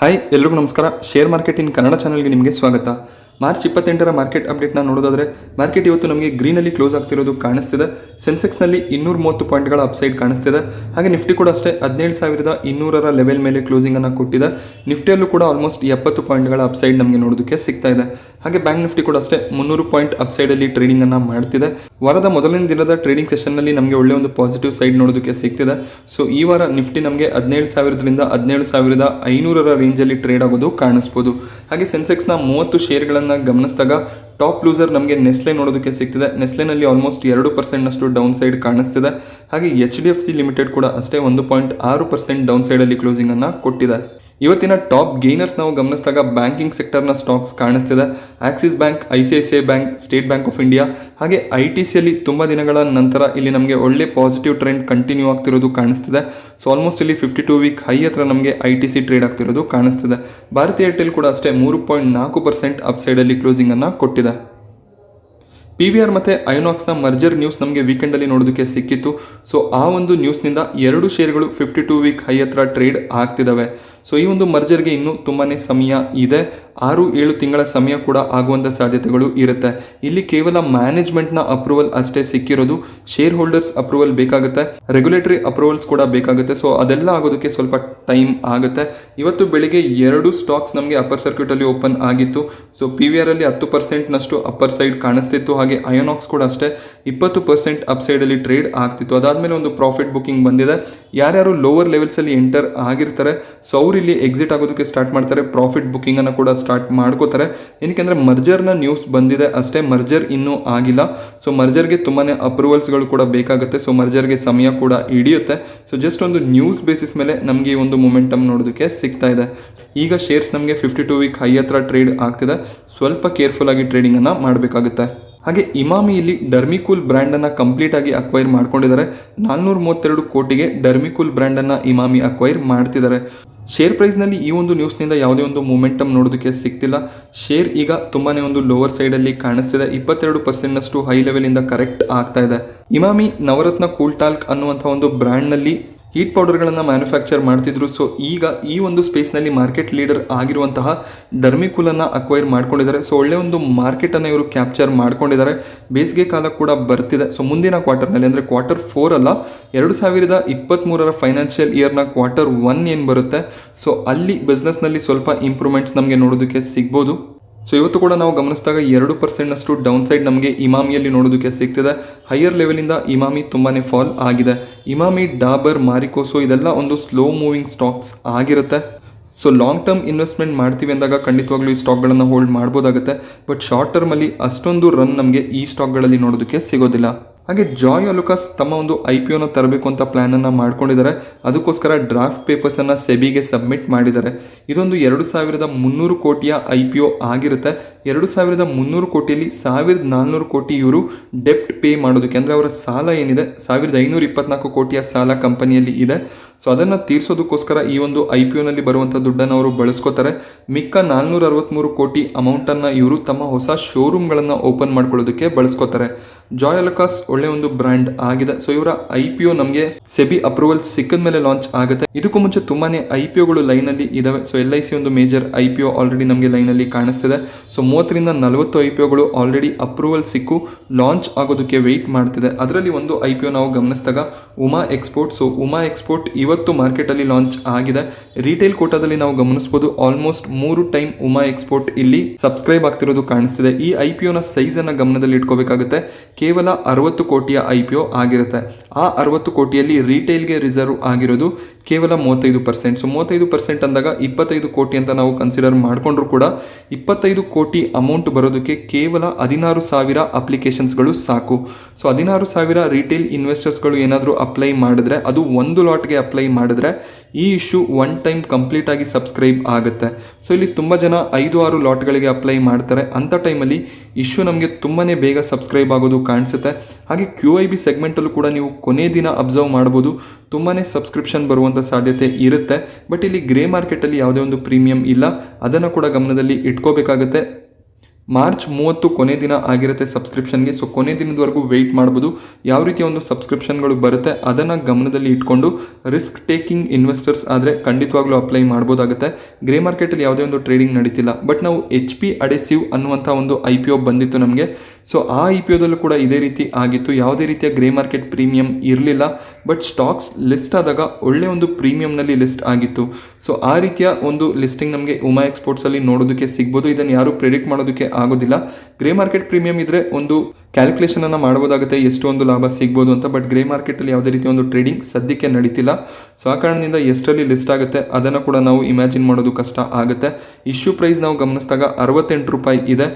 Hi ಎಲ್ರಿಗೂ ನಮಸ್ಕಾರ. Share market in Kannada ಚಾನಲ್ಗೆ ನಿಮಗೆ ಸ್ವಾಗತ. ಮಾರ್ಚ್ 28ರ ಮಾರ್ಕೆಟ್ ಅಪ್ಡೇಟ್ನ ನೋಡೋದಾದರೆ ಮಾರ್ಕೆಟ್ ಇವತ್ತು ನಮಗೆ ಗ್ರೀನಲ್ಲಿ ಕ್ಲೋಸ್ ಆಗ್ತಿರೋದು ಕಾಣಿಸ್ತಿದೆ. ಸೆನ್ಸೆಕ್ಸ್ನಲ್ಲಿ 230 ಪಾಯಿಂಟ್ಗಳ ಅಪ್ಸೈಡ್ ಕಾಣಿಸ್ತಿದೆ. ಹಾಗೆ ನಿಫ್ಟಿ ಕೂಡ ಅಷ್ಟೇ 17,200ರ ಲೆವೆಲ್ ಮೇಲೆ ಕ್ಲೋಸಿಂಗನ್ನು ಕೊಟ್ಟಿದೆ. ನಿಫ್ಟಿಯಲ್ಲೂ ಕೂಡ ಆಲ್ಮೋಸ್ಟ್ 70 ಪಾಯಿಂಟ್ಗಳ ಅಪ್ಸೈಡ್ ನಮಗೆ ನೋಡೋದಕ್ಕೆ ಸಿಗ್ತಾ ಇದೆ. ಹಾಗೆ ಬ್ಯಾಂಕ್ ನಿಫ್ಟಿ ಕೂಡ ಅಷ್ಟೇ 300 ಪಾಯಿಂಟ್ ಅಪ್ಸೈಡಲ್ಲಿ ಟ್ರೇಡಿಂಗನ್ನು ಮಾಡ್ತಿದೆ. ವಾರದ ಮೊದಲನೇ ದಿನದ ಟ್ರೇಡಿಂಗ್ ಸೆಷನ್ನಲ್ಲಿ ನಮಗೆ ಒಳ್ಳೆಯ ಒಂದು ಪಾಸಿಟಿವ್ ಸೈಡ್ ನೋಡೋದಕ್ಕೆ ಸಿಗ್ತಿದೆ. ಸೊ ಈ ವಾರ ನಿಫ್ಟಿ ನಮಗೆ 17,000ರಿಂದ 17,500ರ ರೇಂಜಲ್ಲಿ ಟ್ರೇಡ್ ಆಗೋದು ಕಾಣಿಸ್ಬೋದು. ಹಾಗೆ ಸೆನ್ಸೆಕ್ಸ್ನ 30 ಶೇರ್ಗಳನ್ನು ಗಮನಿಸಿದಾಗ ಟಾಪ್ ಲೂಸರ್ ನಮಗೆ ನೆಸ್ಲೆ ನೋಡೋದಕ್ಕೆ ಸಿಗ್ತಿದೆ. ನೆಸ್ಲೆನಲ್ಲಿ ಆಲ್ಮೋಸ್ಟ್ 2% ಡೌನ್ ಸೈಡ್ ಕಾಣಿಸ್ತಿದೆ. ಹಾಗೆ HDFC ಲಿಮಿಟೆಡ್ ಕೂಡ ಅಷ್ಟೇ 1.6% ಡೌನ್ ಸೈಡಲ್ಲಿ ಕ್ಲೋಸಿಂಗನ್ನು ಕೊಟ್ಟಿದೆ. ಇವತ್ತಿನ ಟಾಪ್ ಗೇನರ್ಸ್ ನಾವು ಗಮನಿಸಿದಾಗ ಬ್ಯಾಂಕಿಂಗ್ ಸೆಕ್ಟರ್ನ ಸ್ಟಾಕ್ಸ್ ಕಾಣಿಸ್ತಿದೆ. Axis bank, ICICI bank, state bank of India ಹಾಗೆ ITCಯಲ್ಲಿ ತುಂಬ ದಿನಗಳ ನಂತರ ಇಲ್ಲಿ ನಮಗೆ ಒಳ್ಳೆ ಪಾಸಿಟಿವ್ ಟ್ರೆಂಡ್ ಕಂಟಿನ್ಯೂ ಆಗ್ತಿರೋದು ಕಾಣಿಸ್ತಿದೆ. ಸೊ ಆಲ್ಮೋಸ್ಟ್ ಇಲ್ಲಿ 52 ವೀಕ್ ಹೈ ಹತ್ರ ನಮಗೆ ITC ಟ್ರೇಡ್ ಆಗ್ತಿರೋದು ಕಾಣಿಸ್ತಿದೆ. ಭಾರತಿ ಏರ್ಟೆಲ್ ಕೂಡ ಅಷ್ಟೇ 3.4% ಅಪ್ಸೈಡಲ್ಲಿ ಕ್ಲೋಸಿಂಗನ್ನು ಕೊಟ್ಟಿದೆ. PVR ಮತ್ತು ಐನಾಕ್ಸ್ನ ಮರ್ಜರ್ ನ್ಯೂಸ್ ನಮಗೆ ವೀಕೆಂಡಲ್ಲಿ ನೋಡೋದಕ್ಕೆ ಸಿಕ್ಕಿತ್ತು. ಸೊ ಆ ಒಂದು ನ್ಯೂಸ್ನಿಂದ 2 ಶೇರ್ಗಳು 52 ವೀಕ್ ಹೈ ಹತ್ರ ಟ್ರೇಡ್ ಆಗ್ತಿದ್ದಾವೆ. ಸೊ ಈ ಒಂದು ಮರ್ಜರ್ಗೆ ಇನ್ನೂ ತುಂಬಾ ಸಮಯ ಇದೆ. 6-7 ತಿಂಗಳ ಸಮಯ ಕೂಡ ಆಗುವಂಥ ಸಾಧ್ಯತೆಗಳು ಇರುತ್ತೆ. ಇಲ್ಲಿ ಕೇವಲ ಮ್ಯಾನೇಜ್ಮೆಂಟ್ನ ಅಪ್ರೂವಲ್ ಅಷ್ಟೇ ಸಿಕ್ಕಿರೋದು. ಶೇರ್ ಹೋಲ್ಡರ್ಸ್ ಅಪ್ರೂವಲ್ ಬೇಕಾಗುತ್ತೆ, ರೆಗ್ಯುಲೇಟರಿ ಅಪ್ರೂವಲ್ಸ್ ಕೂಡ ಬೇಕಾಗುತ್ತೆ. ಸೊ ಅದೆಲ್ಲ ಆಗೋದಕ್ಕೆ ಸ್ವಲ್ಪ ಟೈಮ್ ಆಗುತ್ತೆ. ಇವತ್ತು ಬೆಳಿಗ್ಗೆ 2 ಸ್ಟಾಕ್ಸ್ ನಮಗೆ ಅಪ್ಪರ್ ಸರ್ಕ್ಯೂಟಲ್ಲಿ ಓಪನ್ ಆಗಿತ್ತು. ಸೊ PVRಲ್ಲಿ 10%ನಷ್ಟು ಅಪ್ಪರ್ ಸೈಡ್ ಕಾಣಿಸ್ತಿತ್ತು. ಹಾಗೆ ಐನಾಕ್ಸ್ ಕೂಡ ಅಷ್ಟೇ 20% ಅಪ್ ಸೈಡಲ್ಲಿ ಟ್ರೇಡ್ ಆಗ್ತಿತ್ತು. ಅದಾದಮೇಲೆ ಒಂದು ಪ್ರಾಫಿಟ್ ಬುಕ್ಕಿಂಗ್ ಬಂದಿದೆ. ಯಾರ್ಯಾರು ಲೋವರ್ ಲೆವೆಲ್ಸಲ್ಲಿ ಎಂಟರ್ ಆಗಿರ್ತಾರೆ ಸೊ ಅವರು ಇಲ್ಲಿ ಎಕ್ಸಿಟ್ ಆಗೋದಕ್ಕೆ ಸ್ಟಾರ್ಟ್ ಮಾಡ್ತಾರೆ. ಪ್ರಾಫಿಟ್ ಬುಕ್ಕಿಂಗನ್ನು ಕೂಡ ಸ್ಟಾರ್ಟ್ ಮಾಡ್ಕೋತಾರೆ. ಏನಕ್ಕೆ ಮರ್ಜರ್ನ ನ್ಯೂಸ್ ಬಂದಿದೆ ಅಷ್ಟೇ, ಮರ್ಜರ್ ಇನ್ನೂ ಆಗಿಲ್ಲ. ಸೊ ಮರ್ಜರ್ಗೆ ತುಂಬಾ ಅಪ್ರೂವಲ್ಸ್ಗಳು ಕೂಡ ಬೇಕಾಗುತ್ತೆ. ಸೊ ಮರ್ಜರ್ಗೆ ಸಮಯ ಕೂಡ ಹಿಡಿಯುತ್ತೆ. ಸೊ ಜಸ್ಟ್ ಒಂದು ನ್ಯೂಸ್ ಬೇಸಿಸ್ ಮೇಲೆ ನಮಗೆ ಈ ಒಂದು ಮೊಮೆಂಟಮ್ ನೋಡೋದಕ್ಕೆ ಸಿಗ್ತಾ ಇದೆ. ಈಗ ಶೇರ್ಸ್ ನಮಗೆ 52 ವೀಕ್ ಹೈ ಹತ್ರ ಟ್ರೇಡ್ ಆಗ್ತಿದೆ. ಸ್ವಲ್ಪ ಕೇರ್ಫುಲ್ ಆಗಿ ಟ್ರೇಡಿಂಗನ್ನು ಮಾಡಬೇಕಾಗುತ್ತೆ. ಹಾಗೆ ಇಮಾಮಿ ಇಲ್ಲಿ ಡರ್ಮಿಕೂಲ್ ಬ್ರ್ಯಾಂಡನ್ನು ಕಂಪ್ಲೀಟ್ ಆಗಿ ಅಕ್ವೈರ್ ಮಾಡ್ಕೊಂಡಿದ್ದಾರೆ. 432 ಕೋಟಿಗೆ ಡರ್ಮಿಕೂಲ್ ಬ್ರ್ಯಾಂಡನ್ನು ಇಮಾಮಿ ಅಕ್ವೈರ್ ಮಾಡ್ತಿದ್ದಾರೆ. ಶೇರ್ ಪ್ರೈಸ್ನಲ್ಲಿ ಈ ಒಂದು ನ್ಯೂಸ್ನಿಂದ ಯಾವುದೇ ಒಂದು ಮೂಮೆಂಟಮ್ ನೋಡೋದಕ್ಕೆ ಸಿಗ್ತಿಲ್ಲ. ಶೇರ್ ಈಗ ತುಂಬಾ ಒಂದು ಲೋವರ್ ಸೈಡಲ್ಲಿ ಕಾಣಿಸ್ತಿದೆ. 22%ನಷ್ಟು ಹೈ ಲೆವೆಲಿಂದ ಕರೆಕ್ಟ್ ಆಗ್ತಾ ಇದೆ. ಇಮಾಮಿ ನವರತ್ನ ಕೂಲ್ ಟಾಲ್ಕ್ ಅನ್ನುವಂಥ ಒಂದು ಬ್ರ್ಯಾಂಡ್ನಲ್ಲಿ ಹೀಟ್ ಪೌಡರ್ಗಳನ್ನು ಮ್ಯಾನುಫ್ಯಾಕ್ಚರ್ ಮಾಡ್ತಿದ್ರು. ಸೊ ಈಗ ಈ ಒಂದು ಸ್ಪೇಸ್ನಲ್ಲಿ ಮಾರ್ಕೆಟ್ ಲೀಡರ್ ಆಗಿರುವಂತಹ ಡರ್ಮಿಕೂಲನ್ನು ಅಕ್ವೈರ್ ಮಾಡ್ಕೊಂಡಿದ್ದಾರೆ. ಸೊ ಒಳ್ಳೆ ಒಂದು ಮಾರ್ಕೆಟನ್ನು ಇವರು ಕ್ಯಾಪ್ಚರ್ ಮಾಡ್ಕೊಂಡಿದ್ದಾರೆ. ಬೇಸಿಗೆ ಕಾಲ ಕೂಡ ಬರ್ತಿದೆ. ಸೊ ಮುಂದಿನ ಕ್ವಾರ್ಟರ್ನಲ್ಲಿ ಅಂದರೆ Q4 ಅಲ್ಲ, 2023ರ ಫೈನಾನ್ಷಿಯಲ್ ಇಯರ್ನ Q1 ಏನು ಬರುತ್ತೆ ಸೊ ಅಲ್ಲಿ ಬಿಸ್ನೆಸ್ನಲ್ಲಿ ಸ್ವಲ್ಪ ಇಂಪ್ರೂವ್ಮೆಂಟ್ಸ್ ನಮಗೆ ನೋಡೋದಕ್ಕೆ ಸಿಗ್ಬೋದು. ಸೊ ಇವತ್ತು ಕೂಡ ನಾವು ಗಮನಿಸಿದಾಗ 2%ನಷ್ಟು ಡೌನ್ ಸೈಡ್ ನಮಗೆ ಇಮಾಮಿಯಲ್ಲಿ ನೋಡೋದಕ್ಕೆ ಸಿಗ್ತಿದೆ. ಹೈಯರ್ ಲೆವೆಲಿಂದ ಇಮಾಮಿ ತುಂಬಾ ಫಾಲ್ ಆಗಿದೆ. ಇಮಾಮಿ, ಡಾಬರ್, ಮಾರಿಕೋಸೋ ಇದೆಲ್ಲ ಒಂದು ಸ್ಲೋ ಮೂವಿಂಗ್ ಸ್ಟಾಕ್ಸ್ ಆಗಿರುತ್ತೆ. ಸೊ ಲಾಂಗ್ ಟರ್ಮ್ ಇನ್ವೆಸ್ಟ್ಮೆಂಟ್ ಮಾಡ್ತೀವಿ ಅಂದಾಗ ಖಂಡಿತವಾಗ್ಲೂ ಈ ಸ್ಟಾಕ್ಗಳನ್ನು ಹೋಲ್ಡ್ ಮಾಡ್ಬೋದಾಗುತ್ತೆ. ಬಟ್ ಶಾರ್ಟ್ ಟರ್ಮಲ್ಲಿ ಅಷ್ಟೊಂದು ರನ್ ನಮಗೆ ಈ ಸ್ಟಾಕ್ಗಳಲ್ಲಿ ನೋಡೋದಕ್ಕೆ ಸಿಗೋದಿಲ್ಲ. ಹಾಗೆ ಜಾಯ್ ಅಲುಕಾಸ್ ತಮ್ಮ ಒಂದು IPOನ ತರಬೇಕು ಅಂತ ಪ್ಲ್ಯಾನನ್ನು ಮಾಡ್ಕೊಂಡಿದ್ದಾರೆ. ಅದಕ್ಕೋಸ್ಕರ ಡ್ರಾಫ್ಟ್ ಪೇಪರ್ಸನ್ನು ಸೆಬಿಗೆ ಸಬ್ಮಿಟ್ ಮಾಡಿದ್ದಾರೆ. ಇದೊಂದು 2,300 ಕೋಟಿಯ IPO ಆಗಿರುತ್ತೆ. 2,300 ಕೋಟಿಯಲ್ಲಿ 1,400 ಕೋಟಿ ಇವರು ಡೆಪ್ಟ್ ಪೇ ಮಾಡೋದಕ್ಕೆ, ಅಂದರೆ ಅವರ ಸಾಲ ಏನಿದೆ 1,524 ಕೋಟಿಯ ಸಾಲ ಕಂಪನಿಯಲ್ಲಿ ಇದೆ. ಸೊ ಅದನ್ನು ತೀರಿಸೋದಕ್ಕೋಸ್ಕರ ಈ ಒಂದು IPOನಲ್ಲಿ ಬರುವಂಥ ದುಡ್ಡನ್ನು ಅವರು ಬಳಸ್ಕೋತಾರೆ. ಮಿಕ್ಕ 463 ಕೋಟಿ ಅಮೌಂಟನ್ನು ಇವರು ತಮ್ಮ ಹೊಸ ಶೋರೂಮ್ಗಳನ್ನು ಓಪನ್ ಮಾಡ್ಕೊಳ್ಳೋದಕ್ಕೆ ಬಳಸ್ಕೋತಾರೆ. ಜಾಯ್ ಅಲುಕಾಸ್ ಒಳ್ಳೆ ಒಂದು ಬ್ರ್ಯಾಂಡ್ ಆಗಿದೆ. ಸೊ ಇವರ IPO ನಮಗೆ ಸೆಬಿ ಅಪ್ರೂವಲ್ ಸಿಕ್ಕಿದ ಮೇಲೆ ಲಾಂಚ್ ಆಗುತ್ತೆ. ಇದಕ್ಕೂ ಮುಂಚೆ ತುಂಬಾನೇ IPOಗಳು ಲೈನಲ್ಲಿ ಇದಾವೆ. ಸೊ LIC ಒಂದು ಮೇಜರ್ IPO ಆಲ್ರೆಡಿ ನಮಗೆ ಲೈನಲ್ಲಿ ಕಾಣಿಸ್ತಿದೆ. ಸೊ 30ರಿಂದ 40 IPOಗಳು ಆಲ್ರೆಡಿ ಅಪ್ರೂವಲ್ ಸಿಕ್ಕು ಲಾಂಚ್ ಆಗೋದಕ್ಕೆ ವೆಯ್ಟ್ ಮಾಡ್ತಿದೆ. ಅದರಲ್ಲಿ ಒಂದು IPO ನಾವು ಗಮನಿಸಿದಾಗ Uma export. So Uma export ಇವತ್ತು ಮಾರ್ಕೆಟಲ್ಲಿ ಲಾಂಚ್ ಆಗಿದೆ. ರಿಟೇಲ್ ಕೋಟಾದಲ್ಲಿ ನಾವು ಗಮನಿಸಬಹುದು ಆಲ್ಮೋಸ್ಟ್ 3 ಟೈಮ್ ಉಮಾ ಎಕ್ಸ್ಪೋರ್ಟ್ ಇಲ್ಲಿ ಸಬ್ಸ್ಕ್ರೈಬ್ ಆಗ್ತಿರೋದು ಕಾಣಿಸ್ತಿದೆ. ಈ IPOನ ಸೈಜನ್ನು ಗಮನದಲ್ಲಿ ಇಟ್ಕೋಬೇಕಾಗುತ್ತೆ. ಕೇವಲ 60 ಕೋಟಿಯ IPO ಆಗಿರುತ್ತೆ. ಆ 60 ಕೋಟಿಯಲ್ಲಿ ರಿಟೇಲ್ಗೆ ರಿಸರ್ವ್ ಆಗಿರೋದು ಕೇವಲ 35%. ಸೊ 35% ಅಂದಾಗ 25 ಕೋಟಿ ಅಂತ ನಾವು ಕನ್ಸಿಡರ್ ಮಾಡಿಕೊಂಡ್ರು ಕೂಡ 25 ಕೋಟಿ ಅಮೌಂಟ್ ಬರೋದಕ್ಕೆ ಕೇವಲ 16,000 ಅಪ್ಲಿಕೇಶನ್ಸ್ಗಳು ಸಾಕು. ಸೊ 16,000 ರಿಟೇಲ್ ಇನ್ವೆಸ್ಟರ್ಸ್ಗಳು ಏನಾದರೂ ಅಪ್ಲೈ ಮಾಡಿದ್ರೆ, ಅದು ಒಂದು ಲಾಟ್ಗೆ ಅಪ್ಲೈ ಮಾಡಿದ್ರೆ ಈ ಇಶ್ಯೂ ಒನ್ ಟೈಮ್ ಕಂಪ್ಲೀಟ್ ಆಗಿ ಸಬ್ಸ್ಕ್ರೈಬ್ ಆಗುತ್ತೆ. ಸೊ ಇಲ್ಲಿ ತುಂಬ ಜನ 5-6 ಲಾಟ್ಗಳಿಗೆ ಅಪ್ಲೈ ಮಾಡ್ತಾರೆ. ಅಂಥ ಟೈಮಲ್ಲಿ ಇಶ್ಯೂ ನಮಗೆ ತುಂಬಾ ಬೇಗ ಸಬ್ಸ್ಕ್ರೈಬ್ ಆಗೋದು ಕಾಣಿಸುತ್ತೆ. ಹಾಗೆ QIB ಸೆಗ್ಮೆಂಟಲ್ಲೂ ಕೂಡ ನೀವು ಕೊನೆ ದಿನ ಅಬ್ಸರ್ವ್ ಮಾಡ್ಬೋದು, ತುಂಬಾ ಸಬ್ಸ್ಕ್ರಿಪ್ಷನ್ ಬರುವಂಥ ಸಾಧ್ಯತೆ ಇರುತ್ತೆ. ಬಟ್ ಇಲ್ಲಿ ಗ್ರೇ ಮಾರ್ಕೆಟಲ್ಲಿ ಯಾವುದೇ ಒಂದು ಪ್ರೀಮಿಯಂ ಇಲ್ಲ, ಅದನ್ನು ಕೂಡ ಗಮನದಲ್ಲಿ ಇಟ್ಕೋಬೇಕಾಗುತ್ತೆ. ಮಾರ್ಚ್ 30 ಕೊನೆ ದಿನ ಆಗಿರುತ್ತೆ ಸಬ್ಸ್ಕ್ರಿಪ್ಷನ್ಗೆ. ಸೊ ಕೊನೆ ದಿನದವರೆಗೂ ವೆಯ್ಟ್ ಮಾಡ್ಬೋದು. ಯಾವ ರೀತಿಯ ಒಂದು ಸಬ್ಸ್ಕ್ರಿಪ್ಷನ್ಗಳು ಬರುತ್ತೆ ಅದನ್ನು ಗಮನದಲ್ಲಿ ಇಟ್ಕೊಂಡು ರಿಸ್ಕ್ ಟೇಕಿಂಗ್ ಇನ್ವೆಸ್ಟರ್ಸ್ ಆದರೆ ಖಂಡಿತವಾಗ್ಲೂ ಅಪ್ಲೈ ಮಾಡ್ಬೋದಾಗುತ್ತೆ. ಗ್ರೇ ಮಾರ್ಕೆಟಲ್ಲಿ ಯಾವುದೇ ಒಂದು ಟ್ರೇಡಿಂಗ್ ನಡೀತಿಲ್ಲ. ಬಟ್ ನಾವು HP ಅಡೆಸಿವ್ ಅನ್ನುವಂಥ ಒಂದು IPO ಬಂದಿತ್ತು ನಮಗೆ. ಸೊ ಆ IPOದಲ್ಲೂ ಕೂಡ ಇದೇ ರೀತಿ ಆಗಿತ್ತು. ಯಾವುದೇ ರೀತಿಯ ಗ್ರೇ ಮಾರ್ಕೆಟ್ ಪ್ರೀಮಿಯಂ ಇರಲಿಲ್ಲ. ಬಟ್ ಸ್ಟಾಕ್ಸ್ ಲಿಸ್ಟ್ ಆದಾಗ ಒಳ್ಳೆ ಒಂದು ಪ್ರೀಮಿಯಂನಲ್ಲಿ ಲಿಸ್ಟ್ ಆಗಿತ್ತು. ಸೊ ಆ ರೀತಿಯ ಒಂದು ಲಿಸ್ಟಿಂಗ್ ನಮಗೆ ಉಮಾ ಎಕ್ಸ್ಪೋರ್ಟ್ಸಲ್ಲಿ ನೋಡೋದಕ್ಕೆ ಸಿಗ್ಬೋದು. ಇದನ್ನು ಯಾರು ಪ್ರೆಡಿಕ್ಟ್ ಮಾಡೋದಕ್ಕೆ ಆಗೋದಿಲ್ಲ. ಗ್ರೇ ಮಾರ್ಕೆಟ್ ಪ್ರೀಮಿಯಂ ಇದ್ರೆ ಒಂದು ಕ್ಯಾಲ್ಕುಲೇಷನ್ ಅನ್ನು ಮಾಡಬಹುದಾಗುತ್ತೆ ಎಷ್ಟು ಒಂದು ಲಾಭ ಸಿಗ್ಬೋದು ಅಂತ. ಬಟ್ ಗ್ರೇ ಮಾರ್ಕೆಟಲ್ಲಿ ಯಾವುದೇ ರೀತಿಯ ಒಂದು ಟ್ರೇಡಿಂಗ್ ಸದ್ಯಕ್ಕೆ ನಡೀತಿಲ್ಲ. ಸೊ ಆ ಕಾರಣದಿಂದ ಎಷ್ಟರಲ್ಲಿ ಲಿಸ್ಟ್ ಆಗುತ್ತೆ ಅದನ್ನು ಕೂಡ ನಾವು ಇಮ್ಯಾಜಿನ್ ಮಾಡೋದು ಕಷ್ಟ ಆಗುತ್ತೆ. ಇಶ್ಯೂ ಪ್ರೈಸ್ ನಾವು ಗಮನಿಸಿದಾಗ 68 ರೂಪಾಯಿ ಇದೆ.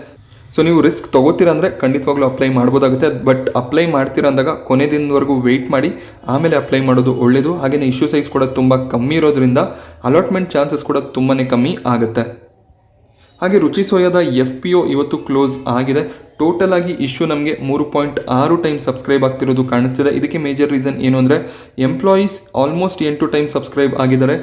ಸೊ ನೀವು ರಿಸ್ಕ್ ತೊಗೋತೀರಾ ಅಂದರೆ ಖಂಡಿತವಾಗ್ಲೂ ಅಪ್ಲೈ ಮಾಡ್ಬೋದಾಗುತ್ತೆ. ಬಟ್ ಅಪ್ಲೈ ಮಾಡ್ತೀರಾ ಅಂದಾಗ ಕೊನೆ ದಿನದವರೆಗೂ ವೆಯ್ಟ್ ಮಾಡಿ ಆಮೇಲೆ ಅಪ್ಲೈ ಮಾಡೋದು ಒಳ್ಳೆಯದು. ಹಾಗೆಯೇ ಇಶ್ಯೂ ಸೈಜ್ ಕೂಡ ತುಂಬ ಕಮ್ಮಿ ಇರೋದ್ರಿಂದ ಅಲಾಟ್ಮೆಂಟ್ ಚಾನ್ಸಸ್ ಕೂಡ ತುಂಬಾ ಕಮ್ಮಿ ಆಗುತ್ತೆ. ಹಾಗೆ ರುಚಿ ಸೋಯಾದ FPO ಇವತ್ತು ಕ್ಲೋಸ್ ಆಗಿದೆ. ಟೋಟಲ್ ಆಗಿ ಇಶ್ಯೂ ನಮಗೆ 3.6 ಟೈಮ್ ಸಬ್ಸ್ಕ್ರೈಬ್ ಆಗ್ತಿರೋದು ಕಾಣಿಸ್ತಿದೆ. ಇದಕ್ಕೆ ಮೇಜರ್ ರೀಸನ್ ಏನು ಅಂದರೆ ಎಂಪ್ಲಾಯೀಸ್ ಆಲ್ಮೋಸ್ಟ್ 8 ಟೈಮ್ ಸಬ್ಸ್ಕ್ರೈಬ್ ಆಗಿದ್ದಾರೆ.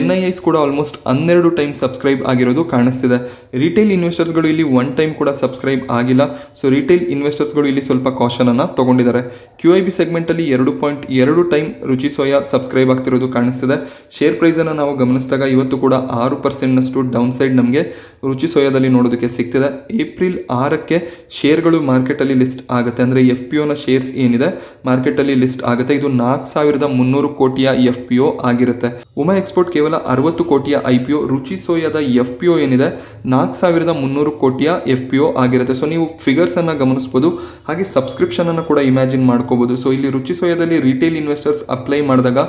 NIIs ಕೂಡ ಆಲ್ಮೋಸ್ಟ್ 12 ಟೈಮ್ ಸಬ್ಸ್ಕ್ರೈಬ್ ಆಗಿರೋದು ಕಾಣಿಸ್ತಿದೆ. ರಿಟೇಲ್ ಇನ್ವೆಸ್ಟರ್ಸ್ಗಳು ಇಲ್ಲಿ 1 ಟೈಮ್ ಕೂಡ ಸಬ್ಸ್ಕ್ರೈಬ್ ಆಗಿಲ್ಲ. ಸೊ ರಿಟೇಲ್ ಇನ್ವೆಸ್ಟರ್ಸ್ಗಳು ಇಲ್ಲಿ ಸ್ವಲ್ಪ ಕಾಷನನ್ನು ತೊಗೊಂಡಿದ್ದಾರೆ. QIB ಸೆಗ್ಮೆಂಟಲ್ಲಿ 2.2 ಟೈಮ್ ರುಚಿ ಸೋಯಾ ಸಬ್ಸ್ಕ್ರೈಬ್ ಆಗ್ತಿರೋದು ಕಾಣಿಸ್ತಿದೆ. ಶೇರ್ ಪ್ರೈಸನ್ನು ನಾವು ಗಮನಿಸಿದಾಗ ಇವತ್ತು ಕೂಡ 6% ಡೌನ್ ಸೈಡ್ ನಮಗೆ ರುಚಿ ಸೋಯಾದಲ್ಲಿ ನೋಡೋದಕ್ಕೆ ಸಿಗ್ತಿದೆ. ಏಪ್ರಿಲ್ 6ಕ್ಕೆ ಶೇರ್ಗಳು ಮಾರ್ಕೆಟಲ್ಲಿ ಲಿಸ್ಟ್ ಆಗುತ್ತೆ. ಅಂದರೆ FPOನ ಶೇರ್ಸ್ ಏನಿದೆ ಮಾರ್ಕೆಟಲ್ಲಿ ಲಿಸ್ಟ್ ಆಗುತ್ತೆ. ಇದು 4,300 ಕೋಟಿಯ FPO ಆಗಿರುತ್ತೆ. ಉಮಾ ಎಕ್ಸ್ಪೋರ್ಟ್ ಕೇವಲ 60 ಕೋಟಿಯ IPO. ರುಚಿ ಸೋಯಾದ FPO ಏನಿದೆ 4,300 ಕೋಟಿಯ FPO ಆಗಿರುತ್ತೆ. ಸೊ ನೀವು ಫಿಗರ್ಸ್ ಅನ್ನು ಗಮನಿಸಬಹುದು. ಹಾಗೆ ಸಬ್ಸ್ಕ್ರಿಪ್ಷನ್ ಅನ್ನು ಕೂಡ ಇಮ್ಯಾಜಿನ್ ಮಾಡ್ಕೋಬಹುದು. ಸೊ ಇಲ್ಲಿ ರುಚಿ ಸೋಯಾದಲ್ಲಿ ರಿಟೇಲ್ ಇನ್ವೆಸ್ಟರ್ಸ್ ಅಪ್ಲೈ ಮಾಡಿದಾಗ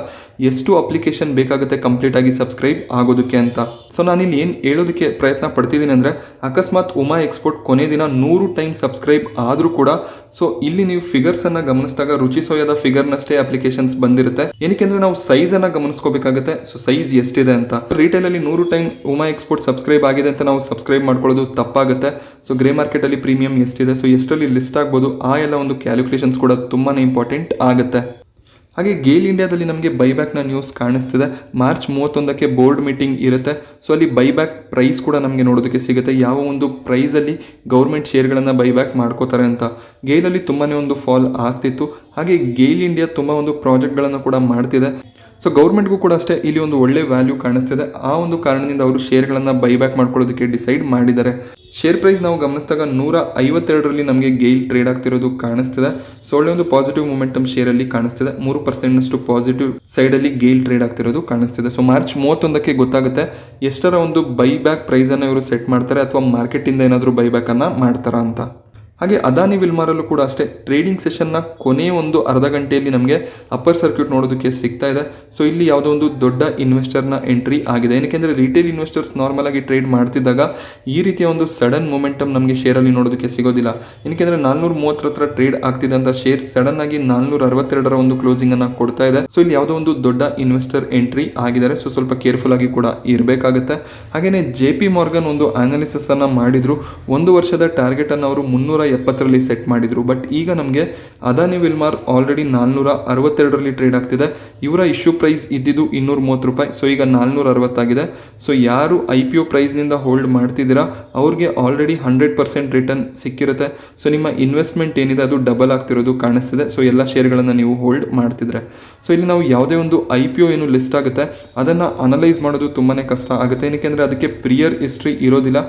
ಎಷ್ಟು ಅಪ್ಲಿಕೇಶನ್ ಬೇಕಾಗುತ್ತೆ ಕಂಪ್ಲೀಟ್ ಆಗಿ ಸಬ್ಸ್ಕ್ರೈಬ್ ಆಗೋದಕ್ಕೆ ಅಂತ. ಸೊ ನಾನಿಲ್ಲಿ ಏನು ಹೇಳೋದಕ್ಕೆ ಪ್ರಯತ್ನ ಪಡ್ತಿದ್ದೀನಿ ಅಂದರೆ ಅಕಸ್ಮಾತ್ ಉಮಾ ಎಕ್ಸ್ಪೋರ್ಟ್ ಕೊನೆ ದಿನ 100 ಟೈಮ್ ಸಬ್ಸ್ಕ್ರೈಬ್ ಆದರೂ ಕೂಡ ಸೊ ಇಲ್ಲಿ ನೀವು ಫಿಗರ್ಸ್ ಅನ್ನ ಗಮನಿಸಿದಾಗ ರುಚಿ ಸೋಯಾದ ಫಿಗರ್ನಷ್ಟೇ ಅಪ್ಲಿಕೇಶನ್ಸ್ ಬಂದಿರುತ್ತೆ. ಏನಕ್ಕೆ ಅಂದರೆ ನಾವು ಸೈಜ್ ಅನ್ನ ಗಮನಿಸ್ಕೋಬೇಕಾಗುತ್ತೆ. ಸೊ ಸೈಜ್ ಎಷ್ಟಿದೆ ಅಂತ. ರಿಟೇಲ್ ಅಲ್ಲಿ 100 ಟೈಮ್ ಉಮಾ ಎಕ್ಸ್ಪೋರ್ಟ್ ಸಬ್ಸ್ಕ್ರೈಬ್ ಆಗಿದೆ ಅಂತ ನಾವು ಸಬ್ಸ್ಕ್ರೈಬ್ ಮಾಡ್ಕೊಳ್ಳೋದು ತಪ್ಪಾಗುತ್ತೆ. ಸೊ ಗ್ರೇ ಮಾರ್ಕೆಟ್ ಅಲ್ಲಿ ಪ್ರೀಮಿಯಂ ಎಷ್ಟಿದೆ, ಸೊ ಎಷ್ಟರಲ್ಲಿ ಲಿಸ್ಟ್ ಆಗ್ಬೋದು, ಆ ಎಲ್ಲ ಒಂದು ಕ್ಯಾಲ್ಕುಲೇಷನ್ಸ್ ಕೂಡ ತುಂಬಾನೇ ಇಂಪಾರ್ಟೆಂಟ್ ಆಗುತ್ತೆ. ಹಾಗೆ ಗೇಲ್ ಇಂಡಿಯಾದಲ್ಲಿ ನಮಗೆ ಬೈಬ್ಯಾಕ್ನ ನ್ಯೂಸ್ ಕಾಣಿಸ್ತಿದೆ. ಮಾರ್ಚ್ 31ಕ್ಕೆ ಬೋರ್ಡ್ ಮೀಟಿಂಗ್ ಇರುತ್ತೆ. ಸೊ ಅಲ್ಲಿ ಬೈಬ್ಯಾಕ್ ಪ್ರೈಸ್ ಕೂಡ ನಮಗೆ ನೋಡೋದಕ್ಕೆ ಸಿಗುತ್ತೆ. ಯಾವ ಒಂದು ಪ್ರೈಸಲ್ಲಿ ಗೌರ್ಮೆಂಟ್ ಶೇರ್ಗಳನ್ನು ಬೈಬ್ಯಾಕ್ ಮಾಡ್ಕೋತಾರೆ ಅಂತ. ಗೇಲಲ್ಲಿ ತುಂಬಾ ಒಂದು ಫಾಲ್ ಆಗ್ತಿತ್ತು. ಹಾಗೆ ಗೇಲ್ ಇಂಡಿಯಾ ತುಂಬ ಒಂದು ಪ್ರಾಜೆಕ್ಟ್ಗಳನ್ನು ಕೂಡ ಮಾಡ್ತಿದೆ. ಸೊ ಗೌರ್ಮೆಂಟ್ಗೂ ಕೂಡ ಅಷ್ಟೇ ಇಲ್ಲಿ ಒಂದು ಒಳ್ಳೆ ವ್ಯಾಲ್ಯೂ ಕಾಣಿಸ್ತಿದೆ. ಆ ಒಂದು ಕಾರಣದಿಂದ ಅವರು ಶೇರ್ಗಳನ್ನು ಬೈಬ್ಯಾಕ್ ಮಾಡ್ಕೊಳ್ಳೋದಕ್ಕೆ ಡಿಸೈಡ್ ಮಾಡಿದ್ದಾರೆ. ಶೇರ್ ಪ್ರೈಸ್ ನಾವು ಗಮನಿಸಿದಾಗ 152ರಲ್ಲಿ ನಮಗೆ ಗೇಲ್ ಟ್ರೇಡ್ ಆಗ್ತಿರೋದು ಕಾಣಿಸ್ತಿದೆ. ಸೊ ಒಳ್ಳೆ ಒಂದು ಪಾಸಿಟಿವ್ ಮೊಮೆಂಟಮ್ ಶೇರಲ್ಲಿ ಕಾಣಿಸ್ತಿದೆ. 3% ಪಾಸಿಟಿವ್ ಸೈಡಲ್ಲಿ ಗೇಲ್ ಟ್ರೇಡ್ ಆಗ್ತಿರೋದು ಕಾಣಿಸ್ತಿದೆ. ಸೊ ಮಾರ್ಚ್ 31ಕ್ಕೆ ಗೊತ್ತಾಗುತ್ತೆ ಎಷ್ಟರ ಒಂದು ಬೈಬ್ಯಾಕ್ ಪ್ರೈಸನ್ನು ಇವರು ಸೆಟ್ ಮಾಡ್ತಾರೆ ಅಥವಾ ಮಾರ್ಕೆಟಿಂದ ಏನಾದರೂ ಬೈಬ್ಯಾಕನ್ನು ಮಾಡ್ತಾರಾ ಅಂತ. ಹಾಗೆ ಅದಾನಿ ವಿಲ್ಮಾರಲ್ಲೂ ಕೂಡ ಅಷ್ಟೇ ಟ್ರೇಡಿಂಗ್ ಸೆಷನ್ನ ಕೊನೆಯ ಒಂದು ಅರ್ಧ ಗಂಟೆಯಲ್ಲಿ ನಮಗೆ ಅಪ್ಪರ್ ಸರ್ಕ್ಯೂಟ್ ನೋಡೋದಕ್ಕೆ ಸಿಗ್ತಾ ಇದೆ. ಸೊ ಇಲ್ಲಿ ಯಾವುದೋ ಒಂದು ದೊಡ್ಡ ಇನ್ವೆಸ್ಟರ್ನ ಎಂಟ್ರಿ ಆಗಿದೆ. ಏನಕ್ಕೆಂದರೆ ರಿಟೇಲ್ ಇನ್ವೆಸ್ಟರ್ಸ್ ನಾರ್ಮಲ್ ಆಗಿ ಟ್ರೇಡ್ ಮಾಡ್ತಿದ್ದಾಗ ಈ ರೀತಿಯ ಒಂದು ಸಡನ್ ಮೊಮೆಂಟಮ್ ನಮಗೆ ಶೇರಲ್ಲಿ ನೋಡೋದಕ್ಕೆ ಸಿಗೋದಿಲ್ಲ. ಏನಕ್ಕೆಂದರೆ 430 ಹತ್ರ ಟ್ರೇಡ್ ಆಗ್ತಿದ್ದಂಥ ಶೇರ್ ಸಡನ್ ಆಗಿ 462ರ ಒಂದು ಕ್ಲೋಸಿಂಗ್ ಅನ್ನ ಕೊಡ್ತಾ ಇದೆ. ಸೊ ಇಲ್ಲಿ ಯಾವುದೋ ಒಂದು ದೊಡ್ಡ ಇನ್ವೆಸ್ಟರ್ ಎಂಟ್ರಿ ಆಗಿದ್ದಾರೆ. ಸೊ ಸ್ವಲ್ಪ ಕೇರ್ಫುಲ್ ಆಗಿ ಕೂಡ ಇರಬೇಕಾಗುತ್ತೆ. ಹಾಗೆಯೇ JP ಮಾರ್ಗನ್ ಒಂದು ಅನಾಲಿಸಿಸ್ ಅನ್ನ ಮಾಡಿದ್ರು. 1 ವರ್ಷದ ಟಾರ್ಗೆಟ್ ಅನ್ನು ಅವರು 370ರಲ್ಲಿ ಸೆಟ್ ಮಾಡಿದ್ರು. ಬಟ್ ಈಗ ನಮಗೆ ಅದಾನಿ ವಿಲ್ಮಾರ್ ಆಲ್ರೆಡಿ 462ರಲ್ಲಿ ಟ್ರೇಡ್ ಆಗ್ತಿದೆ. ಇವರ ಇಶ್ಯೂ ಪ್ರೈಸ್ ಇದ್ದಿದ್ದು 230 ರೂಪಾಯಿ. ಸೊ ಈಗ 460 ಆಗಿದೆ. ಸೊ ಯಾರು IPO ಪ್ರೈಸ್ನಿಂದ ಹೋಲ್ಡ್ ಮಾಡ್ತಿದ್ದೀರಾ ಅವ್ರಿಗೆ ಆಲ್ರೆಡಿ 100% ರಿಟರ್ನ್ ಸಿಕ್ಕಿರುತ್ತೆ. ಸೊ ನಿಮ್ಮ ಇನ್ವೆಸ್ಟ್ಮೆಂಟ್ ಏನಿದೆ ಅದು ಡಬಲ್ ಆಗ್ತಿರೋದು ಕಾಣಿಸ್ತಿದೆ. ಸೊ ಎಲ್ಲ ಶೇರ್ಗಳನ್ನು ನೀವು ಹೋಲ್ಡ್ ಮಾಡ್ತಿದ್ರೆ ಸೊ ಇಲ್ಲಿ ನಾವು ಯಾವುದೇ ಒಂದು IPO ಏನು ಲಿಸ್ಟ್ ಆಗುತ್ತೆ ಅದನ್ನು ಅನಲೈಸ್ ಮಾಡೋದು ತುಂಬಾ ಕಷ್ಟ ಆಗುತ್ತೆ. ಏನಕ್ಕೆ ಅಂದರೆ ಅದಕ್ಕೆ ಪ್ರಿಯರ್ ಹಿಸ್ಟ್ರಿ ಇರೋದಿಲ್ಲ.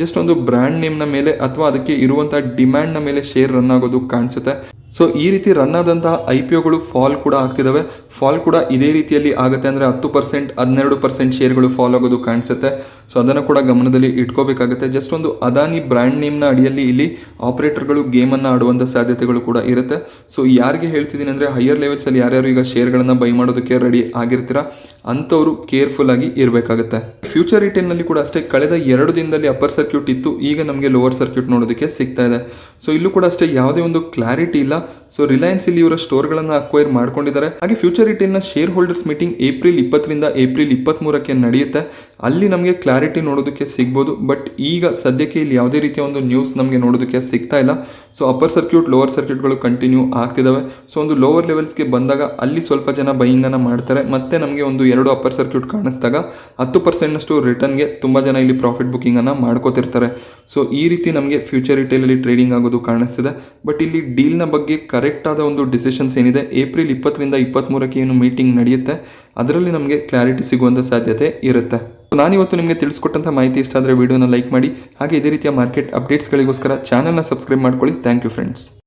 ಜಸ್ಟ್ ಒಂದು ಬ್ರ್ಯಾಂಡ್ ನೇಮ್ನ ಮೇಲೆ ಅಥವಾ ಅದಕ್ಕೆ ಇರುವಂಥ ಡಿಮ್ಯಾಂಡ್ನ ಮೇಲೆ ಶೇರ್ ರನ್ ಆಗೋದು ಕಾಣಿಸುತ್ತೆ. ಸೊ ಈ ರೀತಿ ರನ್ ಆದಂತಹ IPOಗಳು ಫಾಲ್ ಕೂಡ ಆಗ್ತಿದ್ದಾವೆ. ಫಾಲ್ ಕೂಡ ಇದೇ ರೀತಿಯಲ್ಲಿ ಆಗುತ್ತೆ. ಅಂದರೆ 10% 12% ಶೇರ್ಗಳು ಫಾಲ್ ಆಗೋದು ಕಾಣಿಸುತ್ತೆ. ಸೊ ಅದನ್ನು ಕೂಡ ಗಮನದಲ್ಲಿ ಇಟ್ಕೋಬೇಕಾಗುತ್ತೆ. ಜಸ್ಟ್ ಒಂದು ಅದಾನಿ ಬ್ರ್ಯಾಂಡ್ ನೇಮ್ನ ಅಡಿಯಲ್ಲಿ ಇಲ್ಲಿ ಆಪರೇಟರ್ಗಳು ಗೇಮನ್ನು ಆಡುವಂಥ ಸಾಧ್ಯತೆಗಳು ಕೂಡ ಇರುತ್ತೆ. ಸೊ ಯಾರಿಗೆ ಹೇಳ್ತಿದ್ದೀನಿ ಅಂದರೆ ಹೈಯರ್ ಲೆವೆಲ್ಸಲ್ಲಿ ಯಾರ್ಯಾರು ಈಗ ಶೇರ್ಗಳನ್ನು ಬೈ ಮಾಡೋದಕ್ಕೆ ರೆಡಿ ಆಗಿರ್ತೀರಾ ಅಂಥವರು ಕೇರ್ಫುಲ್ ಆಗಿ ಇರಬೇಕಾಗುತ್ತೆ. ಫ್ಯೂಚರ್ ರಿಟೇಲ್ನಲ್ಲಿ ಕೂಡ ಅಷ್ಟೇ ಕಳೆದ 2 ದಿನದಲ್ಲಿ ಅಪ್ಪರ್ ಸರ್ಕ್ಯೂಟ್ ಇತ್ತು. ಈಗ ನಮಗೆ ಲೋವರ್ ಸರ್ಕ್ಯೂಟ್ ನೋಡೋದಕ್ಕೆ ಸಿಗ್ತಾ ಇದೆ. ಸೊ ಇಲ್ಲೂ ಕೂಡ ಅಷ್ಟೇ ಯಾವುದೇ ಒಂದು ಕ್ಲಾರಿಟಿ ಇಲ್ಲ. ಸೊ ರಿಲಯನ್ಸ್ ಇಲ್ಲಿ ಇವರ ಸ್ಟೋರ್ಗಳನ್ನು ಅಕ್ವೈರ್ ಮಾಡ್ಕೊಂಡಿದ್ದಾರೆ. ಹಾಗೆ ಫ್ಯೂಚರ್ ರಿಟೇಲ್ನ ಶೇರ್ ಹೋಲ್ಡರ್ಸ್ ಮೀಟಿಂಗ್ ಏಪ್ರಿಲ್ 20ರಿಂದ ಏಪ್ರಿಲ್ 23ಕ್ಕೆ ನಡೆಯುತ್ತೆ. ಅಲ್ಲಿ ನಮಗೆ ಕ್ಲಾರಿಟಿ ನೋಡೋದಕ್ಕೆ ಸಿಗ್ಬೋದು. ಬಟ್ ಈಗ ಸದ್ಯಕ್ಕೆ ಇಲ್ಲಿ ಯಾವುದೇ ರೀತಿಯ ಒಂದು ನ್ಯೂಸ್ ನಮಗೆ ನೋಡೋದಕ್ಕೆ ಸಿಗ್ತಾ ಇಲ್ಲ. ಸೊ ಅಪ್ಪರ್ ಸರ್ಕ್ಯೂಟ್ ಲೋವರ್ ಸರ್ಕ್ಯೂಟ್ಗಳು ಕಂಟಿನ್ಯೂ ಆಗ್ತಿದ್ದಾವೆ. ಸೊ ಒಂದು ಲೋವರ್ ಲೆವೆಲ್ಸ್ಗೆ ಬಂದಾಗ ಅಲ್ಲಿ ಸ್ವಲ್ಪ ಜನ ಬೈಯಿಂಗನ್ನು ಮಾಡ್ತಾರೆ. ಮತ್ತೆ ನಮಗೆ ಒಂದು 2 ಅಪ್ಪರ್ ಸರ್ಕ್ಯೂಟ್ ಕಾಣಿಸಿದಾಗ 10%ನಷ್ಟು ರಿಟರ್ನ್ಗೆ ತುಂಬ ಜನ ಇಲ್ಲಿ ಪ್ರಾಫಿಟ್ ಬುಕ್ಕಿಂಗನ್ನು ಮಾಡ್ಕೋತಿರ್ತಾರೆ. ಸೊ ಈ ರೀತಿ ನಮಗೆ ಫ್ಯೂಚರ್ ರಿಟೇಲಲ್ಲಿ ಟ್ರೇಡಿಂಗ್ ಆಗೋದು ಕಾಣಿಸ್ತಿದೆ. ಬಟ್ ಇಲ್ಲಿ ಡೀಲ್ನ ಬಗ್ಗೆ ಕರೆಕ್ಟ್ ಆದ ಒಂದು ಡಿಸಿಷನ್ಸ್ ಏನಿದೆ, ಏಪ್ರಿಲ್ 20ರಿಂದ 23ಕ್ಕೆ ಏನು ಮೀಟಿಂಗ್ ನಡೆಯುತ್ತೆ ಅದರಲ್ಲಿ ನಮಗೆ ಕ್ಲಾರಿಟಿ ಸಿಗುವಂಥ ಸಾಧ್ಯತೆ ಇರುತ್ತೆ. ನಾನಿವತ್ತು ನಿಮಗೆ ತಿಳಿಸ್ಕೊಟ್ಟಂಥ ಮಾಹಿತಿ ಇಷ್ಟ ಆದರೆ ವಿಡಿಯೋನ ಲೈಕ್ ಮಾಡಿ. ಹಾಗೆ ಇದೇ ರೀತಿಯ ಮಾರ್ಕೆಟ್ ಅಪ್ಡೇಟ್ಸ್ಗಳಿಗೋಸ್ಕರ ಚಾನಲ್ನ ಸಬ್ಸ್ಕ್ರೈಬ್ ಮಾಡ್ಕೊಳ್ಳಿ. Thank you friends.